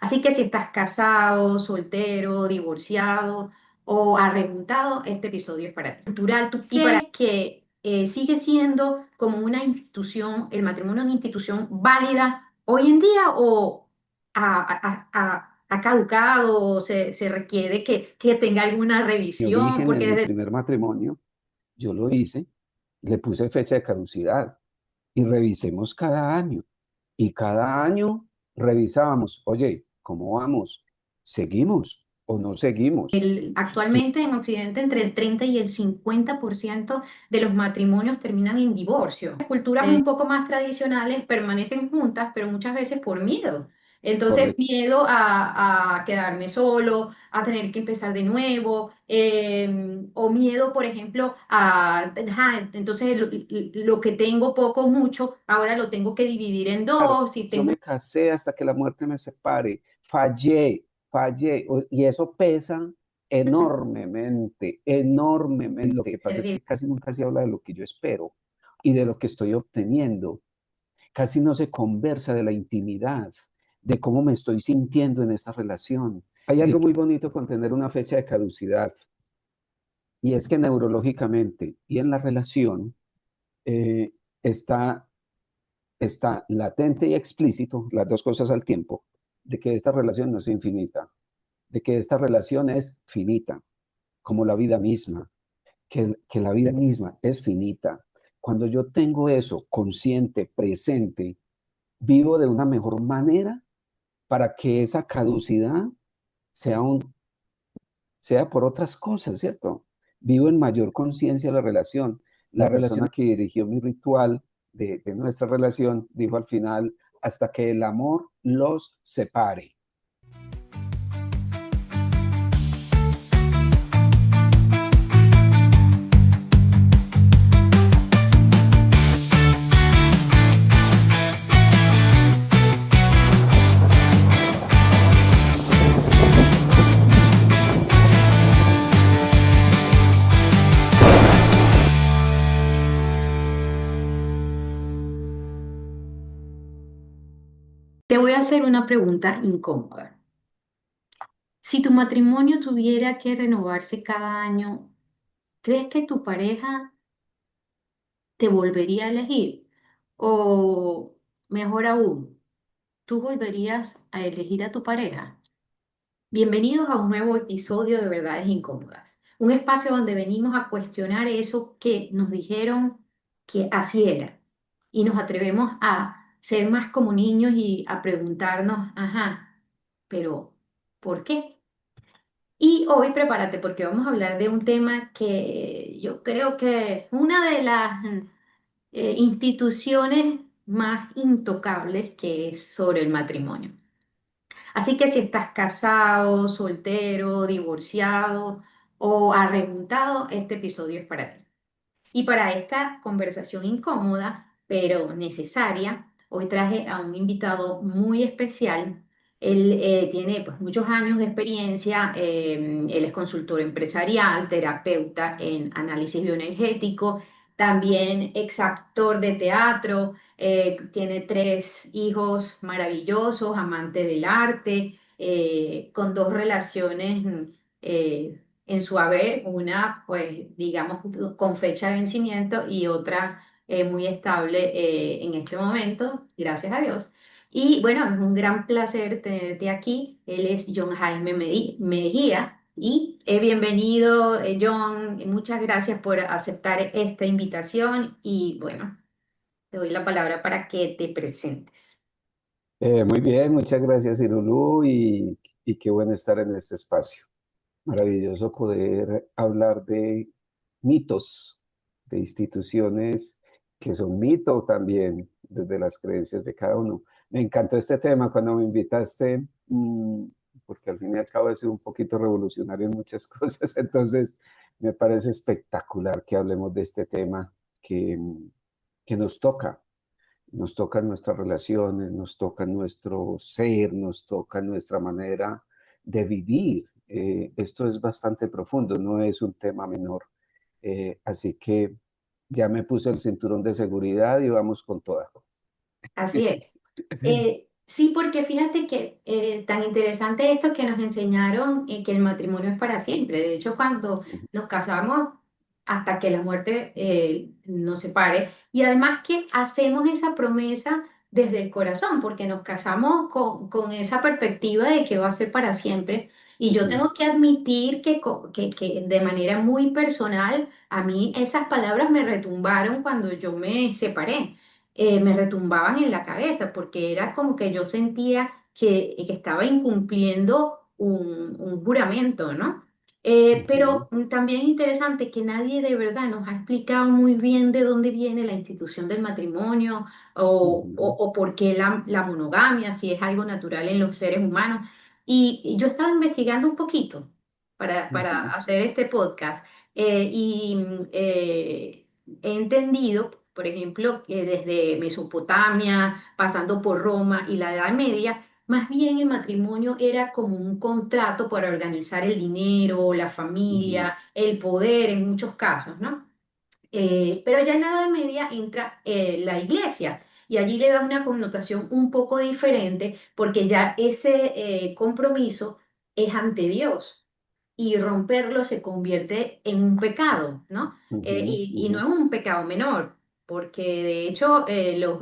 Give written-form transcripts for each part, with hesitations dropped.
Así que si estás casado, soltero, divorciado o arrejuntado, este episodio es para ti. Cultural, ¿tú crees que sigue siendo como una institución, el matrimonio una institución válida hoy en día o ha caducado o se requiere que tenga alguna Mi revisión? origen Porque en mi desde primer matrimonio, yo lo hice, le puse fecha de caducidad y revisemos cada año. Y cada año revisábamos, oye, ¿cómo vamos? ¿Seguimos o no seguimos? actualmente en Occidente entre el 30 y el 50% de los matrimonios terminan en divorcio. Las culturas un poco más tradicionales permanecen juntas, pero muchas veces por miedo. Entonces, Correcto. miedo a quedarme solo, a tener que empezar de nuevo, o miedo, por ejemplo, entonces lo que tengo poco, mucho, ahora lo tengo que dividir en Claro, dos, y yo tengo me casé hasta que la muerte me separe, fallé, y eso pesa enormemente, enormemente. Lo que pasa es terrible. que casi nunca se habla de lo que yo espero y de lo que estoy obteniendo. Casi no se conversa de la intimidad, de cómo me estoy sintiendo en esta relación. Hay algo muy bonito con tener una fecha de caducidad, y es que neurológicamente y en la relación eh, está está latente y explícito, las dos cosas al tiempo, de que esta relación no es infinita, de que esta relación es finita, como la vida misma, que la vida misma es finita. Cuando yo tengo eso consciente, presente, vivo de una mejor manera para que esa caducidad sea, sea por otras cosas, ¿cierto? Vivo en mayor conciencia la relación. La persona que dirigió mi ritual de nuestra relación dijo al final, hasta que el amor los separe. Te voy a hacer una pregunta incómoda. Si tu matrimonio tuviera que renovarse cada año, ¿crees que tu pareja te volvería a elegir? O mejor aún, ¿tú volverías a elegir a tu pareja? Bienvenidos a un nuevo episodio de Verdades Incómodas, un espacio donde venimos a cuestionar eso que nos dijeron que así era y nos atrevemos a ser más como niños y a preguntarnos, ajá, pero ¿por qué? Y hoy prepárate porque vamos a hablar de un tema que yo creo que es una de las instituciones más intocables, que es sobre el matrimonio. Así que si estás casado, soltero, divorciado o arrejuntado, este episodio es para ti. Y para esta conversación incómoda, pero necesaria, hoy traje a un invitado muy especial. Él tiene pues, muchos años de experiencia, él es consultor empresarial, terapeuta en análisis bioenergético, también ex actor de teatro, tiene tres hijos maravillosos, amante del arte, con dos relaciones en su haber, una pues digamos con fecha de vencimiento y otra muy estable en este momento, gracias a Dios. Y bueno, es un gran placer tenerte aquí. Él es John Jaime Mejía y bienvenido John, muchas gracias por aceptar esta invitación y bueno, te doy la palabra para que te presentes. Muy bien, muchas gracias, Irulú, y qué bueno estar en este espacio. Maravilloso poder hablar de mitos, de instituciones que son mito también, desde las creencias de cada uno. Me encantó este tema cuando me invitaste, porque al fin y al cabo es un poquito revolucionario en muchas cosas, entonces me parece espectacular que hablemos de este tema que, que nos toca nuestras relaciones, nos toca nuestro ser, nos toca nuestra manera de vivir. Esto es bastante profundo, no es un tema menor. Así que ya me puse el cinturón de seguridad y vamos con toda. Así es. Sí, porque fíjate que tan interesante esto que nos enseñaron que el matrimonio es para siempre. De hecho, cuando Ujú, nos casamos hasta que la muerte nos separe, y además que hacemos esa promesa desde el corazón, porque nos casamos con esa perspectiva de que va a ser para siempre. Y yo ujú, tengo que admitir que de manera muy personal, a mí esas palabras me retumbaron cuando yo me separé. Me retumbaban en la cabeza porque era como que yo sentía que estaba incumpliendo un juramento, ¿no? Pero ujú, también es interesante que nadie de verdad nos ha explicado muy bien de dónde viene la institución del matrimonio ujú, o por qué la monogamia, si es algo natural en los seres humanos. Y yo estaba investigando un poquito para ujú, hacer este podcast he entendido, por ejemplo, que desde Mesopotamia, pasando por Roma y la Edad Media, más bien el matrimonio era como un contrato para organizar el dinero, la ujú, familia, el poder en muchos casos, ¿no? Pero ya en la Edad Media entra la iglesia y allí le da una connotación un poco diferente porque ya ese compromiso es ante Dios y romperlo se convierte en un pecado, ¿no? ujú, Y no ujú, es un pecado menor, porque de hecho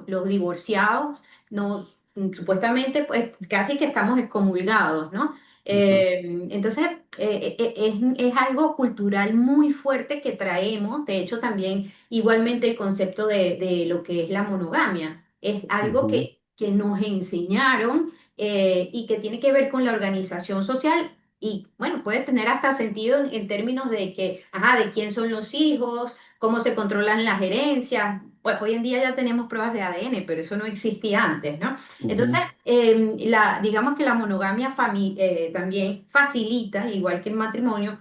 los divorciados nos, supuestamente pues casi que estamos excomulgados, ¿no? ujú, Entonces es algo cultural muy fuerte que traemos, de hecho también igualmente el concepto de lo que es la monogamia, es algo ujú, que nos enseñaron y que tiene que ver con la organización social y bueno, puede tener hasta sentido en términos de que, ajá, de quién son los hijos, cómo se controlan las herencias. Pues hoy en día ya tenemos pruebas de ADN, pero eso no existía antes, ¿no? Entonces, ujú, digamos que la monogamia también facilita, igual que el matrimonio,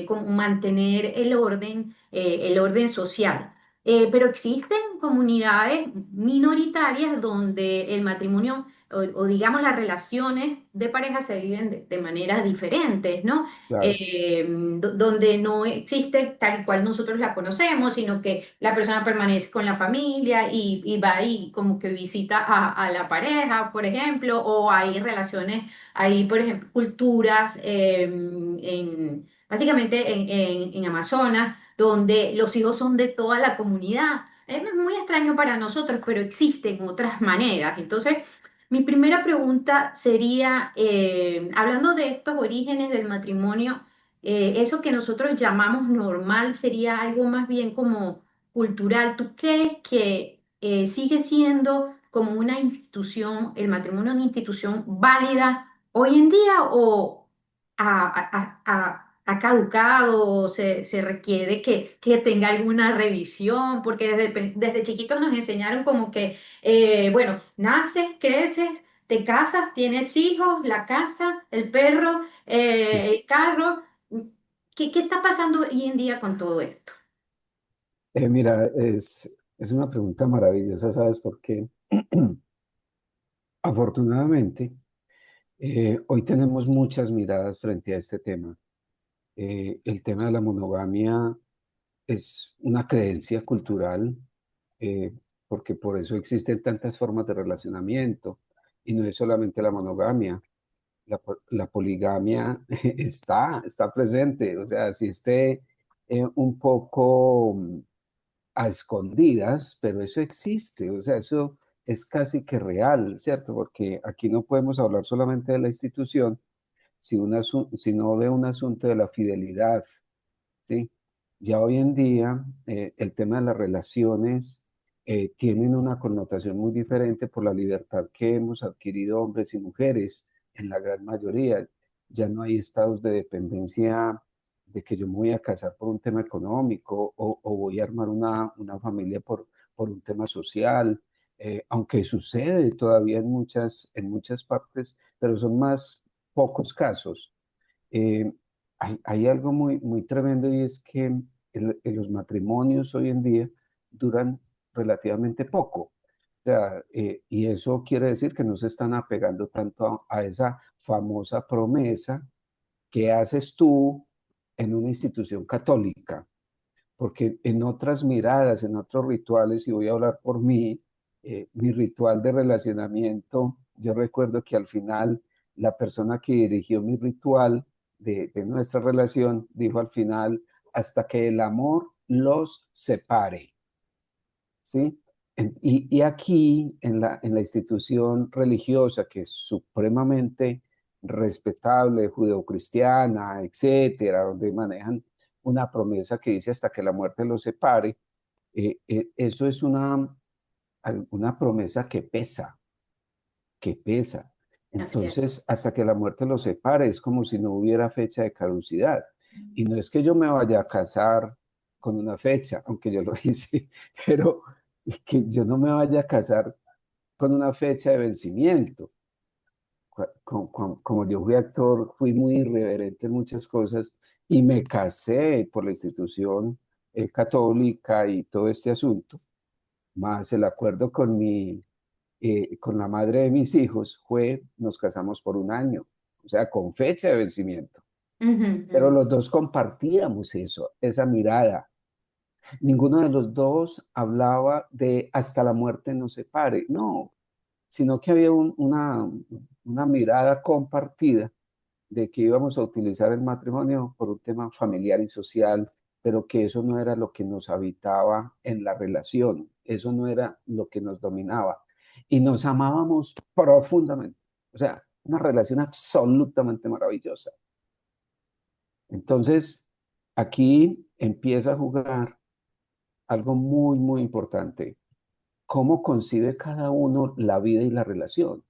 como mantener el orden social. Pero existen comunidades minoritarias donde el matrimonio o digamos las relaciones de pareja se viven de maneras diferentes, ¿no? claro. Donde no existe tal cual nosotros la conocemos, sino que la persona permanece con la familia y va y como que visita a la pareja, por ejemplo, o hay relaciones, hay, por ejemplo, culturas básicamente en Amazonas, donde los hijos son de toda la comunidad. Es muy extraño para nosotros, pero existen otras maneras. Entonces, mi primera pregunta sería, hablando de estos orígenes del matrimonio, eso que nosotros llamamos normal sería algo más bien como cultural. ¿Tú crees que sigue siendo como una institución, el matrimonio una institución válida hoy en día o ha caducado o se requiere que tenga alguna revisión? Porque desde chiquitos nos enseñaron como que bueno, naces, creces, te casas, tienes hijos, la casa, el perro, el carro. ¿Qué está pasando hoy en día con todo esto? Mira, es una pregunta maravillosa, ¿sabes por qué? Afortunadamente, hoy tenemos muchas miradas frente a este tema. El tema de la monogamia es una creencia cultural, eh, porque por eso existen tantas formas de relacionamiento, y no es solamente la monogamia, la poligamia está presente, o sea, si esté un poco a escondidas, pero eso existe, o sea, eso es casi que real, ¿cierto? Porque aquí no podemos hablar solamente de la institución, sino de un asunto de la fidelidad, ¿sí? Ya hoy en día el tema de las relaciones tienen una connotación muy diferente por la libertad que hemos adquirido hombres y mujeres en la gran mayoría. Ya no hay estados de dependencia de que yo me voy a casar por un tema económico o voy a armar una familia por un tema social, aunque sucede todavía en muchas partes, pero son más pocos casos. Eh, hay algo muy tremendo y es que los matrimonios hoy en día duran relativamente poco. O sea, y eso quiere decir que no se están apegando tanto a esa famosa promesa que haces tú en una institución católica, porque en otras miradas, en otros rituales, y voy a hablar por mí, mi ritual de relacionamiento yo recuerdo que al final la persona que dirigió mi ritual de nuestra relación dijo al final, hasta que el amor los separe, ¿sí? Y aquí, en la institución religiosa, que es supremamente respetable, judeocristiana, etcétera, donde manejan una promesa que dice hasta que la muerte los separe, eso es una promesa que pesa. Así es. Entonces, hasta que la muerte los separe, es como si no hubiera fecha de caducidad. Y no es que yo me vaya a casar con una fecha, aunque yo lo hice, pero es que yo no me vaya a casar con una fecha de vencimiento. Como yo fui actor, fui muy irreverente en muchas cosas y me casé por la institución católica y todo este asunto, más el acuerdo con la madre de mis hijos fue, nos casamos por un año, o sea, con fecha de vencimiento. Ujú, Pero ujú. los dos compartíamos eso, esa mirada. Ninguno de los dos hablaba de hasta la muerte nos separe, no, sino que había una mirada compartida de que íbamos a utilizar el matrimonio por un tema familiar y social, pero que eso no era lo que nos habitaba en la relación, eso no era lo que nos dominaba. Y nos amábamos profundamente, o sea, una relación absolutamente maravillosa. Entonces, aquí empieza a jugar algo muy, muy importante. ¿Cómo concibe cada uno la vida y la relación?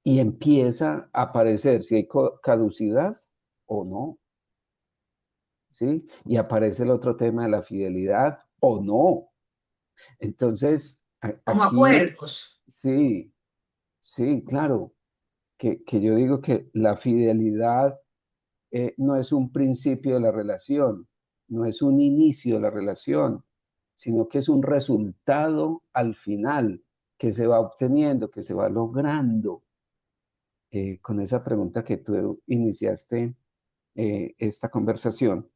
Y empieza a aparecer si hay caducidad o no, ¿sí? Y aparece el otro tema de la fidelidad o no. Entonces, Como aquí, acuerdos. sí, sí, claro, que yo digo que la fidelidad no es un principio de la relación, no es un inicio de la relación, sino que es un resultado al final que se va obteniendo, que se va logrando. Con esa pregunta que tú iniciaste esta conversación,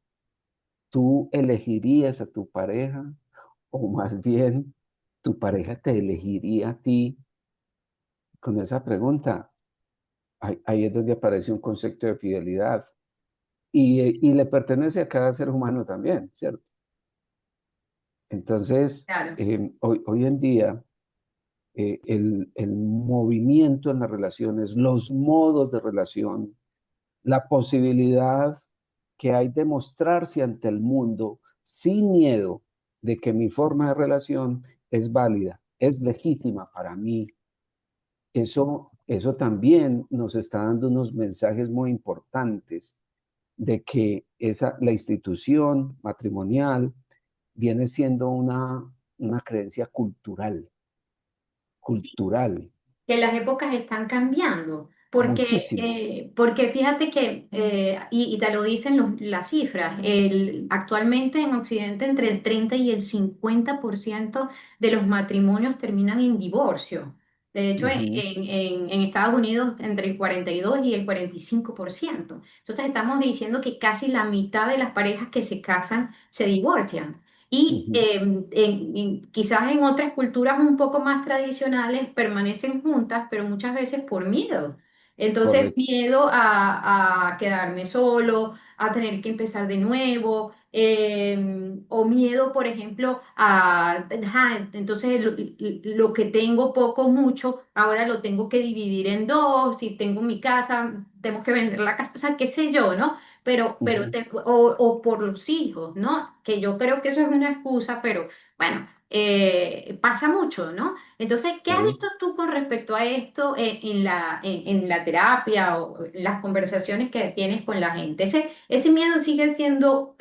¿tú elegirías a tu pareja o más bien tu pareja te elegiría a ti? Con esa pregunta, ahí es donde aparece un concepto de fidelidad y le pertenece a cada ser humano también, ¿cierto? Entonces, Claro. hoy en día, el movimiento en las relaciones, los modos de relación, la posibilidad que hay de mostrarse ante el mundo sin miedo de que mi forma de relación es válida, es legítima para mí. Eso también nos está dando unos mensajes muy importantes de que la institución matrimonial viene siendo una creencia cultural, cultural, Que las épocas están cambiando, muchísimo. porque fíjate que, y te lo dicen las cifras, actualmente en Occidente entre el 30 y el 50% de los matrimonios terminan en divorcio. De hecho, Ujú, en Estados Unidos entre el 42 y el 45%. Entonces estamos diciendo que casi la mitad de las parejas que se casan se divorcian. Y ujú, quizás en otras culturas un poco más tradicionales permanecen juntas, pero muchas veces por miedo. Entonces, correcto. miedo a quedarme solo, a tener que empezar de nuevo, o miedo, por ejemplo, ajá, entonces lo que tengo poco, mucho, ahora lo tengo que dividir en dos, si tengo mi casa, tengo que vender la casa, o sea, qué sé yo, ¿no? Ujú. O por los hijos, ¿no? Que yo creo que eso es una excusa, pero bueno, pasa mucho, ¿no? Entonces, ¿qué has Sí. visto tú con respecto a esto en la terapia o en las conversaciones que tienes con la gente? Ese miedo sigue siendo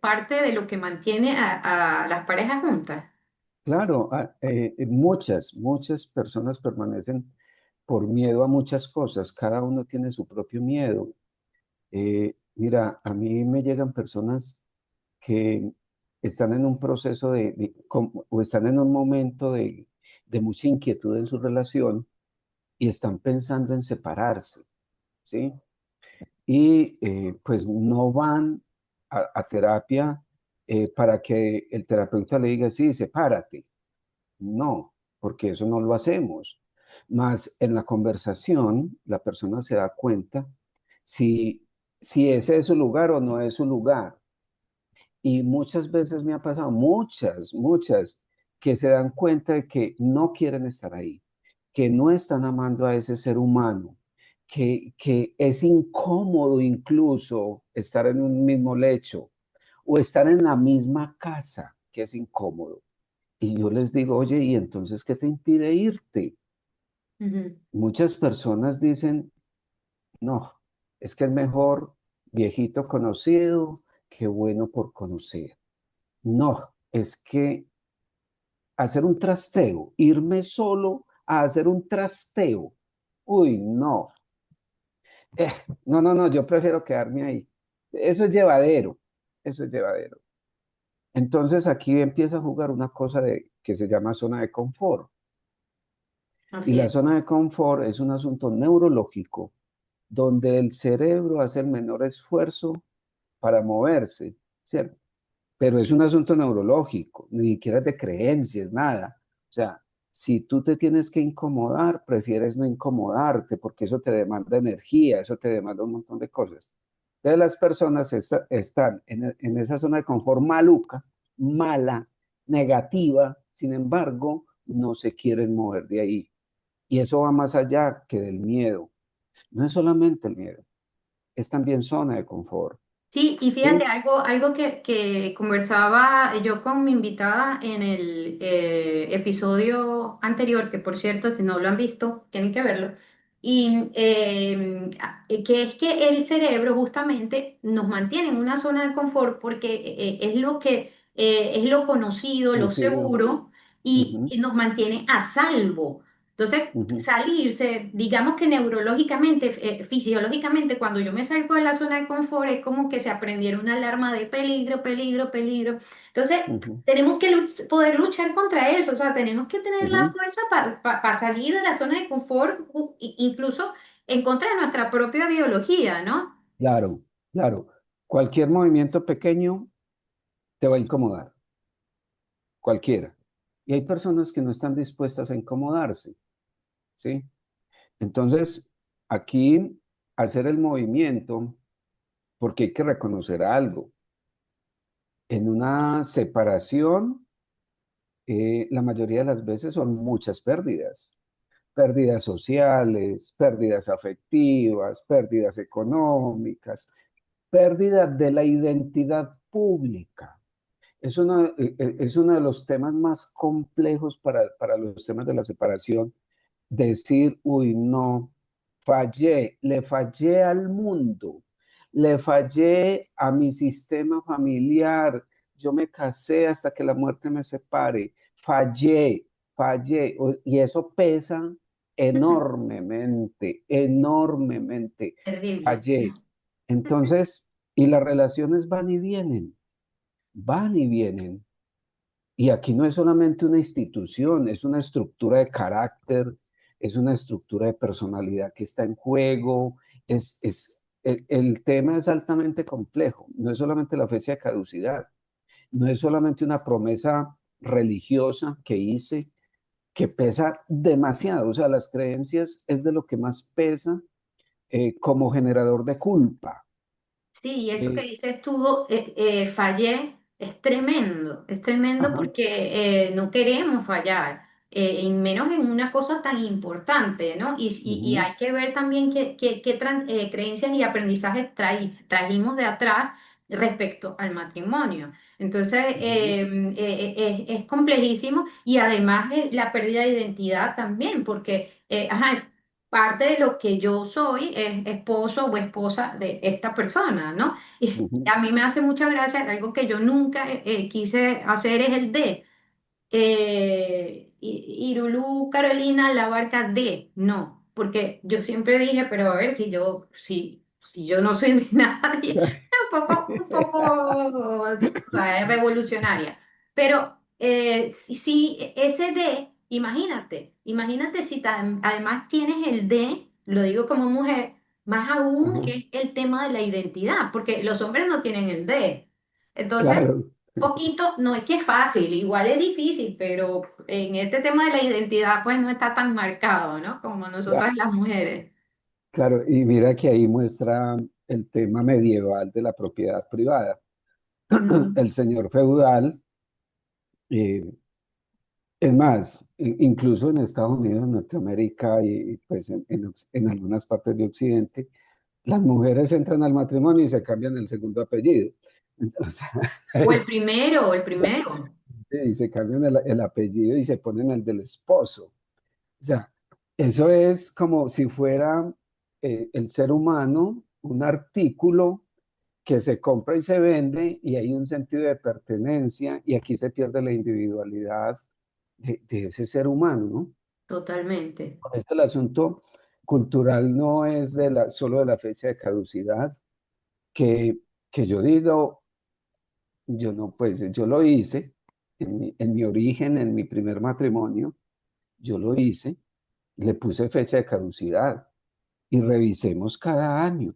parte de lo que mantiene a las parejas juntas. Claro, muchas personas permanecen por miedo a muchas cosas, cada uno tiene su propio miedo. Mira, a mí me llegan personas que están en un proceso o están en un momento de mucha inquietud en su relación y están pensando en separarse, ¿sí? Y pues no van a terapia para que el terapeuta le diga, sí, sepárate. No, porque eso no lo hacemos. Más en la conversación, la persona se da cuenta si, si ese es su lugar o no es su lugar. Y muchas veces me ha pasado, muchas, que se dan cuenta de que no quieren estar ahí, que no están amando a ese ser humano, que es incómodo incluso estar en un mismo lecho o estar en la misma casa, que es incómodo. Y yo les digo, oye, ¿y entonces qué te impide irte? Ujú. Muchas personas dicen, no, es que es mejor viejito conocido que bueno por conocer. No, es que hacer un trasteo, irme solo a hacer un trasteo. Uy, no. Eh, no, yo prefiero quedarme ahí. Eso es llevadero, eso es llevadero. Entonces aquí empieza a jugar una cosa que se llama zona de confort. Y Así la es. zona de confort es un asunto neurológico donde el cerebro hace el menor esfuerzo para moverse, ¿cierto? Pero es un asunto neurológico, ni siquiera es de creencias, nada. O sea, si tú te tienes que incomodar, prefieres no incomodarte porque eso te demanda energía, eso te demanda un montón de cosas. Entonces las personas están en esa zona de confort maluca, mala, negativa, sin embargo, no se quieren mover de ahí. Y eso va más allá que del miedo. No es solamente el miedo, es también zona de confort. Sí, y fíjate, ¿Sí? algo que conversaba yo con mi invitada en el episodio anterior, que por cierto, si no lo han visto, tienen que verlo, y que es que el cerebro justamente nos mantiene en una zona de confort porque es lo que es lo conocido, lo Conocido. seguro, y Ujú, nos mantiene a salvo. Entonces, ujú, salirse, digamos que neurológicamente, fisiológicamente, cuando yo me salgo de la zona de confort, es como que se aprendiera una alarma de peligro, peligro, peligro. Entonces, ujú, tenemos que poder luchar contra eso, o sea, tenemos que tener la ujú. fuerza para salir de la zona de confort, incluso en contra de nuestra propia biología, ¿no? Claro, claro. Cualquier movimiento pequeño te va a incomodar, cualquiera. Y hay personas que no están dispuestas a incomodarse, ¿sí? Entonces, aquí hacer el movimiento, porque hay que reconocer algo. En una separación, la mayoría de las veces son muchas pérdidas. Pérdidas sociales, pérdidas afectivas, pérdidas económicas, pérdida de la identidad pública. Es uno de los temas más complejos para los temas de la separación. Decir, uy, no, fallé, le fallé al mundo, le fallé a mi sistema familiar, yo me casé hasta que la muerte me separe, fallé, fallé, y eso pesa enormemente, enormemente, Terrible. fallé. Entonces, y las relaciones van y vienen, van y vienen. Y aquí no es solamente una institución, es una estructura de carácter, es una estructura de personalidad que está en juego, el tema es altamente complejo, no es solamente la fecha de caducidad, no es solamente una promesa religiosa que hice, que pesa demasiado, o sea, las creencias es de lo que más pesa como generador de culpa. Sí, y eso que Eh, dices tú, fallé, es tremendo ajá, porque no queremos fallar, y menos en una cosa tan importante, ¿no? Y ujú, hay que ver también qué creencias y aprendizajes trajimos de atrás respecto al matrimonio. Entonces, ujú, es complejísimo y además la pérdida de identidad también, porque, ajá, parte de lo que yo soy es esposo o esposa de esta persona, ¿no? Y ujú, a mí me hace mucha gracia, algo que yo nunca quise hacer es el de Irulú, Carolina, la barca de, no, porque yo siempre dije, pero a ver, si yo no soy de nadie, un poco, o sea, es revolucionaria, pero si ese de, imagínate si además tienes el de, lo digo como mujer, más aún ajá, es el tema de la identidad, porque los hombres no tienen el de. Entonces, claro. Poquito, no es que es fácil, igual es difícil, pero en este tema de la identidad pues no está tan marcado, ¿no? Como nosotras las mujeres. Claro, y mira que ahí muestra el tema medieval de la propiedad privada. Ujú. El señor feudal, eh, es más, incluso en Estados Unidos, en Norteamérica y, pues en algunas partes de Occidente, las mujeres entran al matrimonio y se cambian el segundo apellido. O sea, O el es- primero, o el primero. y se cambian el apellido y se ponen el del esposo. O sea, eso es como si fuera el ser humano un artículo que se compra y se vende y hay un sentido de pertenencia y aquí se pierde la individualidad de ese ser humano, ¿no? Totalmente. Por eso el asunto cultural no es solo de la fecha de caducidad, que, que yo digo, yo no, pues yo lo hice en mi origen, en mi primer matrimonio, yo lo hice, le puse fecha de caducidad y revisemos cada año.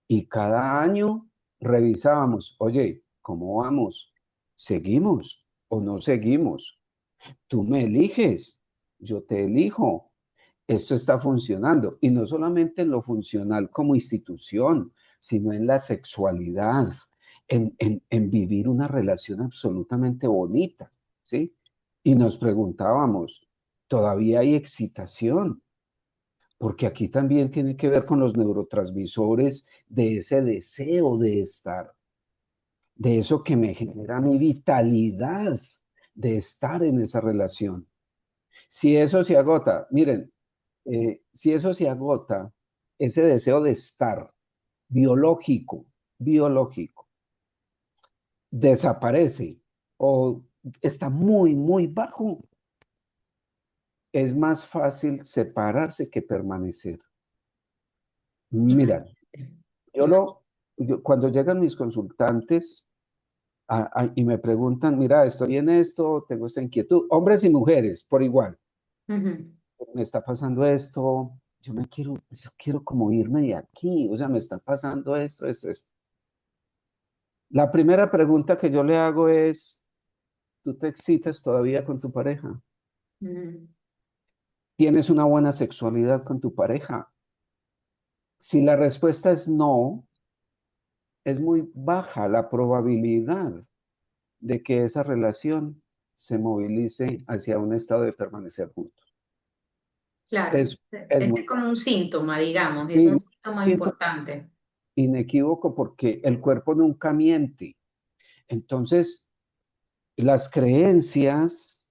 Y cada año revisábamos, oye, ¿cómo vamos? ¿Seguimos o no seguimos? Tú me eliges, yo te elijo. Esto está funcionando. Y no solamente en lo funcional como institución, sino en la sexualidad, en vivir una relación absolutamente bonita, ¿sí? Y nos preguntábamos, ¿todavía hay excitación? Porque aquí también tiene que ver con los neurotransmisores de ese deseo de estar, de eso que me genera mi vitalidad de estar en esa relación. Si eso se agota, miren, si eso se agota, ese deseo de estar biológico, biológico, desaparece o está muy, muy bajo, es más fácil separarse que permanecer. Mira, yo Imagínate. cuando llegan mis consultantes y me preguntan, mira, estoy en esto, tengo esta inquietud, hombres y mujeres por igual, Ujú. me está pasando esto, yo quiero como irme de aquí, o sea, me está pasando esto. La primera pregunta que yo le hago es, ¿tú te excitas todavía con tu pareja? Ujú. ¿Tienes una buena sexualidad con tu pareja? Si la respuesta es no, es muy baja la probabilidad de que esa relación se movilice hacia un estado de permanecer juntos. Claro, Es este muy es como bajo. un síntoma, digamos, es un Y síntoma siento importante. inequívoco porque el cuerpo nunca miente. Entonces, las creencias,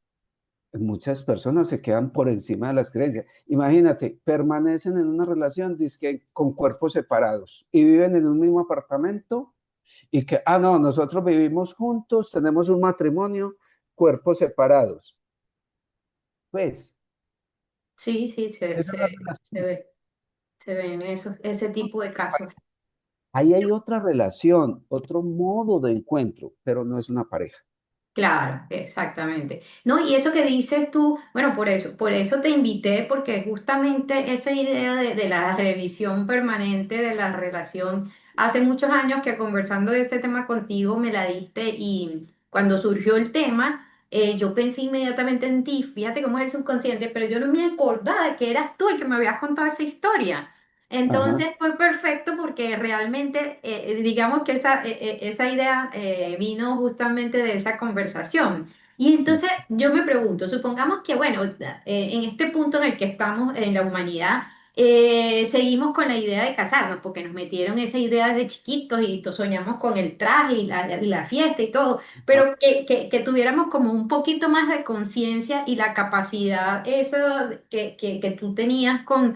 muchas personas se quedan por encima de las creencias. Imagínate, permanecen en una relación dizque, con cuerpos separados y viven en un mismo apartamento y que, no, nosotros vivimos juntos, tenemos un matrimonio, cuerpos separados. Pues, Sí, sí, esa es la relación. se ven esos, ese tipo de casos. Ahí hay otra relación, otro modo de encuentro, pero no es una pareja. Claro, exactamente. No, y eso que dices tú, bueno, por eso te invité, porque justamente esa idea de la revisión permanente de la relación, hace muchos años que conversando de este tema contigo me la diste y cuando surgió el tema, yo pensé inmediatamente en ti, fíjate cómo es el subconsciente, pero yo no me acordaba de que eras tú el que me habías contado esa historia. Ajá. Entonces fue perfecto porque realmente, digamos que esa idea vino justamente de esa conversación. Y entonces yo me pregunto, supongamos que, bueno, en este punto en el que estamos en la humanidad, seguimos con la idea de casarnos, porque nos metieron esa idea desde chiquitos y soñamos con el traje y la fiesta y todo, pero que tuviéramos como un poquito más de conciencia y la capacidad esa que tú tenías con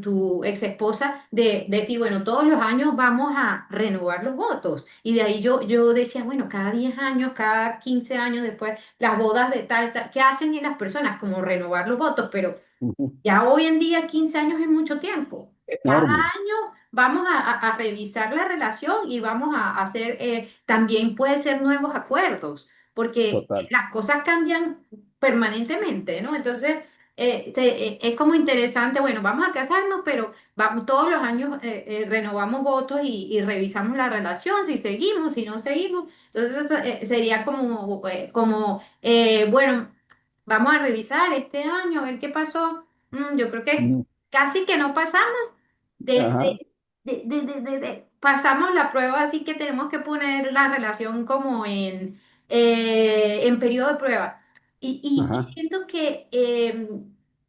tu ex esposa de decir, bueno, todos los años vamos a renovar los votos. Y de ahí yo decía, bueno, cada 10 años, cada 15 años después, las bodas de tal, ¿qué hacen las personas? Como renovar los votos, pero Ujú. ya hoy en día 15 años es mucho tiempo. Cada Enorme, año vamos a revisar la relación y vamos a hacer, también puede ser nuevos acuerdos, porque total. las cosas cambian permanentemente, ¿no? Entonces, es como interesante, bueno, vamos a casarnos, pero vamos, todos los años renovamos votos y revisamos la relación, si seguimos, si no seguimos. Entonces sería bueno, vamos a revisar este año, a ver qué pasó. Yo creo que Mm, casi que no pasamos de, ajá, pasamos la prueba, así que tenemos que poner la relación como en periodo de prueba. Y ajá, siento que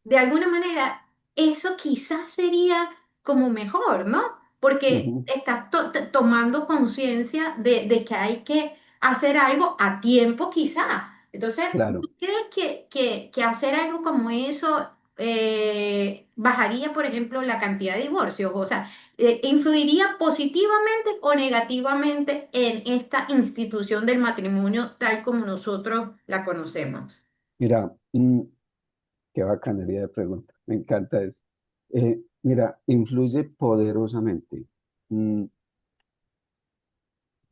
de alguna manera eso quizás sería como mejor, ¿no? Porque ujú, estás tomando conciencia de que hay que hacer algo a tiempo quizá. Entonces, claro. ¿tú crees que hacer algo como eso bajaría, por ejemplo, la cantidad de divorcios? O sea, ¿influiría positivamente o negativamente en esta institución del matrimonio tal como nosotros la conocemos? Mira, qué bacanería de pregunta. Me encanta eso. Mira, influye poderosamente. Mm,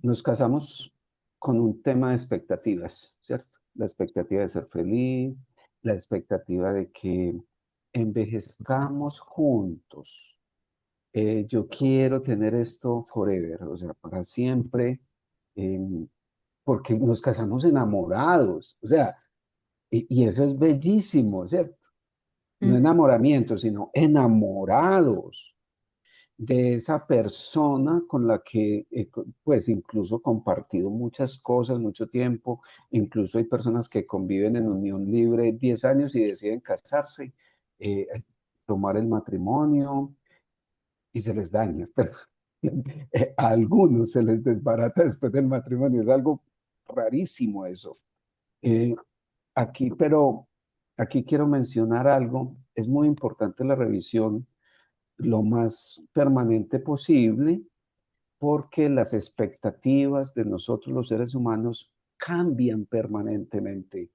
Nos casamos con un tema de expectativas, ¿cierto? La expectativa de ser feliz, la expectativa de que envejezcamos juntos. Yo quiero tener esto forever, o sea, para siempre, em, porque nos casamos enamorados, o sea, y eso es bellísimo, ¿cierto? No Mm. enamoramiento, sino enamorados de esa persona con la que, pues incluso compartido muchas cosas, mucho tiempo, incluso hay personas que conviven en unión libre 10 años y deciden casarse, eh, tomar el matrimonio y se les daña, pero a algunos se les desbarata después del matrimonio, es algo rarísimo eso. Eh, pero aquí quiero mencionar algo, es muy importante la revisión lo más permanente posible porque las expectativas de nosotros los seres humanos cambian permanentemente,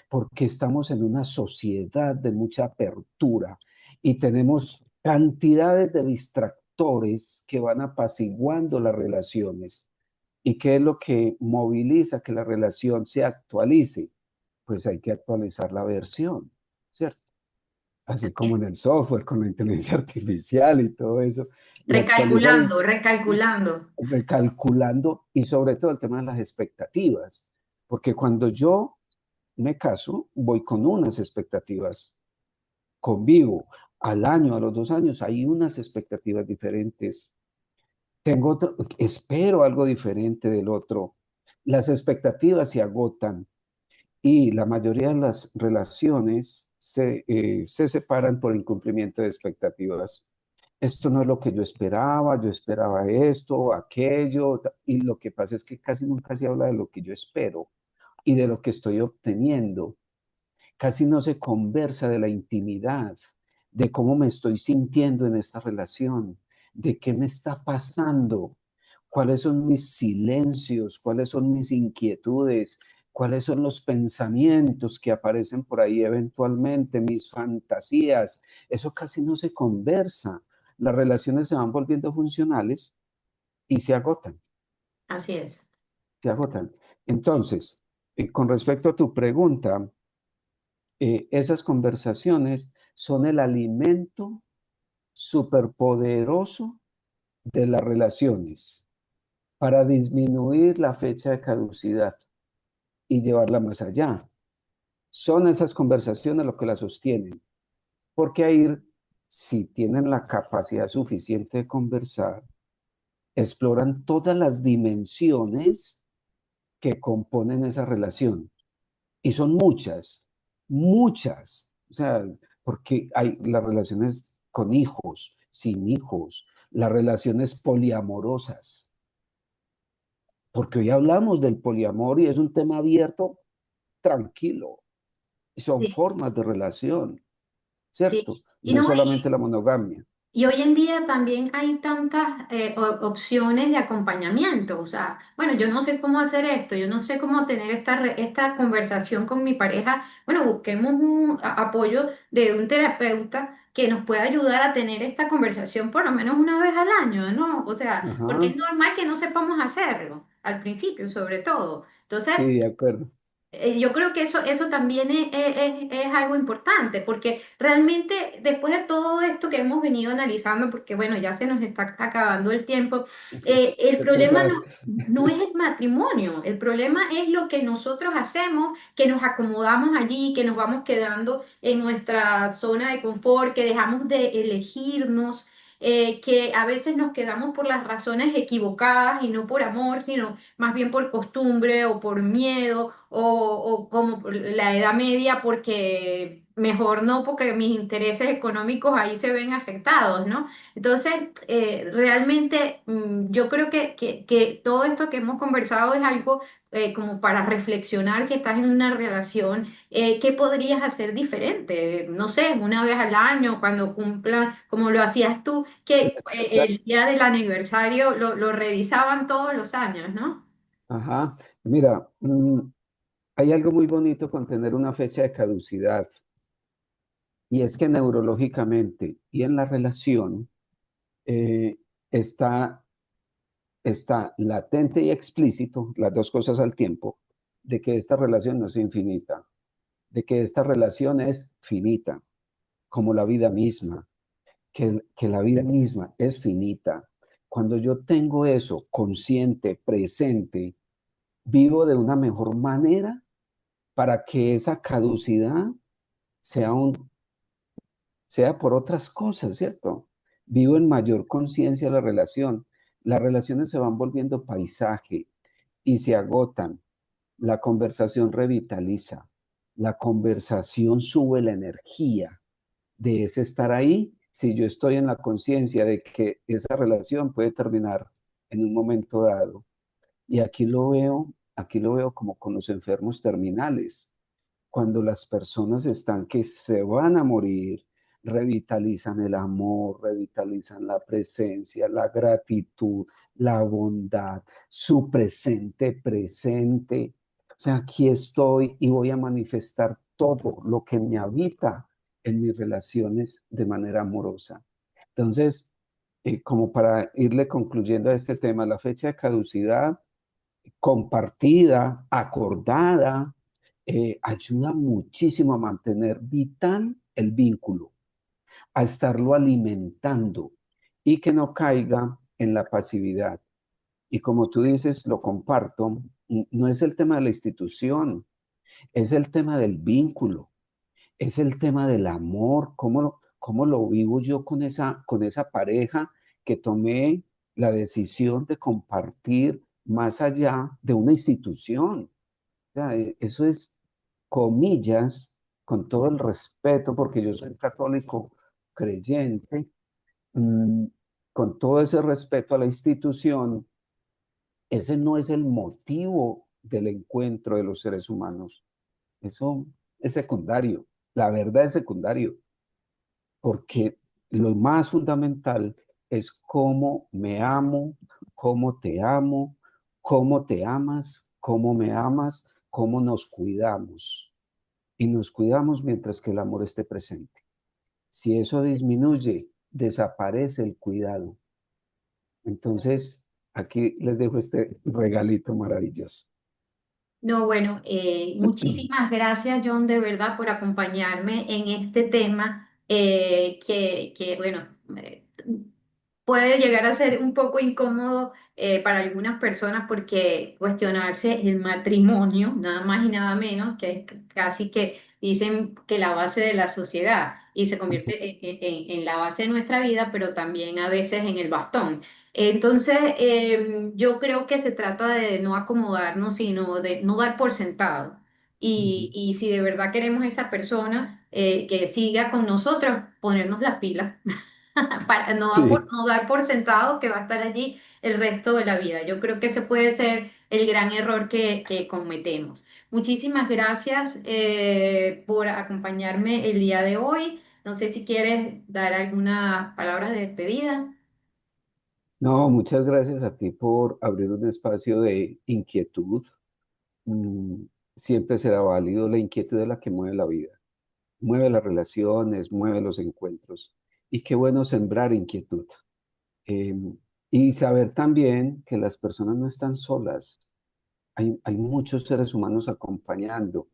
porque estamos en una sociedad de mucha apertura y tenemos cantidades de distractores que van apaciguando las relaciones. ¿Y qué es lo que moviliza que la relación se actualice? Pues hay que actualizar la versión, ¿cierto? Así como en el software, con la inteligencia artificial y todo eso. Y actualizar Recalculando, es recalculando. recalculando y sobre todo el tema de las expectativas, porque cuando yo me caso, voy con unas expectativas, convivo al año, a los 2 años, hay unas expectativas diferentes, tengo otro, espero algo diferente del otro, las expectativas se agotan y la mayoría de las relaciones se separan por incumplimiento de expectativas. Esto no es lo que yo esperaba esto, aquello, y lo que pasa es que casi nunca se habla de lo que yo espero y de lo que estoy obteniendo. Casi no se conversa de la intimidad, de cómo me estoy sintiendo en esta relación, de qué me está pasando, cuáles son mis silencios, cuáles son mis inquietudes, cuáles son los pensamientos que aparecen por ahí eventualmente, mis fantasías. Eso casi no se conversa. Las relaciones se van volviendo funcionales y se agotan, Así es. se agotan. Entonces, con respecto a tu pregunta, esas conversaciones son el alimento superpoderoso de las relaciones para disminuir la fecha de caducidad y llevarla más allá. Son esas conversaciones lo que la sostienen, porque ahí, si tienen la capacidad suficiente de conversar, exploran todas las dimensiones que componen esa relación. Y son muchas, muchas. O sea, porque hay las relaciones con hijos, sin hijos, las relaciones poliamorosas. Porque hoy hablamos del poliamor y es un tema abierto, tranquilo. Son Sí, formas de relación, ¿cierto? sí. Y No es no, solamente la monogamia. y hoy en día también hay tantas opciones de acompañamiento. O sea, bueno, yo no sé cómo hacer esto, yo no sé cómo tener esta conversación con mi pareja. Bueno, busquemos un apoyo de un terapeuta que nos pueda ayudar a tener esta conversación por lo menos una vez al año, ¿no? O sea, porque Ajá, es normal que no sepamos hacerlo al principio, sobre todo. Entonces, sí, de acuerdo. Yo creo que eso también es algo importante, porque realmente después de todo esto que hemos venido analizando, porque bueno, ya se nos está acabando el tiempo, el Qué problema pesar. no es el matrimonio, el problema es lo que nosotros hacemos, que nos acomodamos allí, que nos vamos quedando en nuestra zona de confort, que dejamos de elegirnos. Que a veces nos quedamos por las razones equivocadas y no por amor, sino más bien por costumbre o por miedo o como por la edad media porque mejor no, porque mis intereses económicos ahí se ven afectados, ¿no? Entonces, realmente yo creo que todo esto que hemos conversado es algo como para reflexionar si estás en una relación, ¿qué podrías hacer diferente? No sé, una vez al año, cuando cumplan, como lo hacías tú, que el día del aniversario lo revisaban todos los años, ¿no? Ajá. Mira, hay algo muy bonito con tener una fecha de caducidad, y es que neurológicamente y en la relación eh, está, está latente y explícito, las dos cosas al tiempo, de que esta relación no es infinita, de que esta relación es finita, como la vida misma, que la vida misma es finita. Cuando yo tengo eso consciente, presente, vivo de una mejor manera para que esa caducidad sea, sea por otras cosas, ¿cierto? Vivo en mayor conciencia de la relación. Las relaciones se van volviendo paisaje y se agotan. La conversación revitaliza. La conversación sube la energía de ese estar ahí si yo estoy en la conciencia de que esa relación puede terminar en un momento dado. Y aquí lo veo como con los enfermos terminales. Cuando las personas están que se van a morir, revitalizan el amor, revitalizan la presencia, la gratitud, la bondad, su presente presente. O sea, aquí estoy y voy a manifestar todo lo que me habita en mis relaciones de manera amorosa. Entonces, como para irle concluyendo a este tema, la fecha de caducidad compartida, acordada, ayuda muchísimo a mantener vital el vínculo, a estarlo alimentando y que no caiga en la pasividad. Y como tú dices, lo comparto, no es el tema de la institución, es el tema del vínculo, es el tema del amor, cómo lo vivo yo con esa pareja que tomé la decisión de compartir más allá de una institución. O sea, eso es comillas, con todo el respeto, porque yo soy católico creyente, mm, con todo ese respeto a la institución, ese no es el motivo del encuentro de los seres humanos. Eso es secundario. La verdad es secundario, porque lo más fundamental es cómo me amo, cómo te amas, cómo me amas, cómo nos cuidamos. Y nos cuidamos mientras que el amor esté presente. Si eso disminuye, desaparece el cuidado. Entonces, aquí les dejo este regalito maravilloso. No, bueno, muchísimas gracias, John, de verdad, por acompañarme en este tema bueno, puede llegar a ser un poco incómodo para algunas personas porque cuestionarse el matrimonio, nada más y nada menos, que es casi que dicen que la base de la sociedad y se convierte en la base de nuestra vida, pero también a veces en el bastón. Entonces, yo creo que se trata de no acomodarnos, sino de no dar por sentado. Y si de verdad queremos esa persona que siga con nosotros, ponernos las pilas para Sí. no dar por sentado que va a estar allí el resto de la vida. Yo creo que ese puede ser el gran error que cometemos. Muchísimas gracias por acompañarme el día de hoy. No sé si quieres dar algunas palabras de despedida. No, muchas gracias a ti por abrir un espacio de inquietud. Mm, Siempre será válido. La inquietud de la que mueve la vida, mueve las relaciones, mueve los encuentros. Y qué bueno sembrar inquietud. Eh, y saber también que las personas no están solas, hay muchos seres humanos acompañando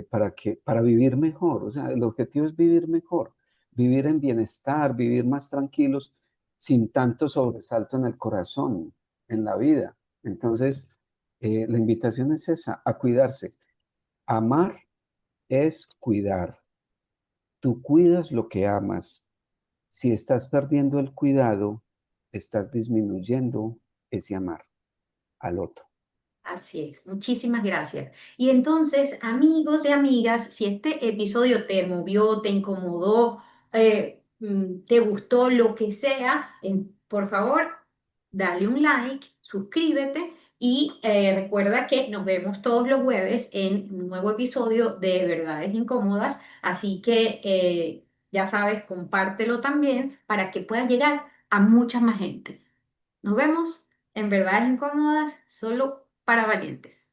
para vivir mejor. O sea, el objetivo es vivir mejor, vivir en bienestar, vivir más tranquilos, sin tanto sobresalto en el corazón, en la vida. Entonces, la invitación es esa, a cuidarse. Amar es cuidar. Tú cuidas lo que amas. Si estás perdiendo el cuidado, estás disminuyendo ese amar al otro. Así es, muchísimas gracias. Y entonces, amigos y amigas, si este episodio te movió, te incomodó, te gustó, lo que sea, por favor, dale un like, suscríbete y recuerda que nos vemos todos los jueves en un nuevo episodio de Verdades Incómodas. Así que ya sabes, compártelo también para que pueda llegar a mucha más gente. Nos vemos en Verdades Incómodas, solo para valientes.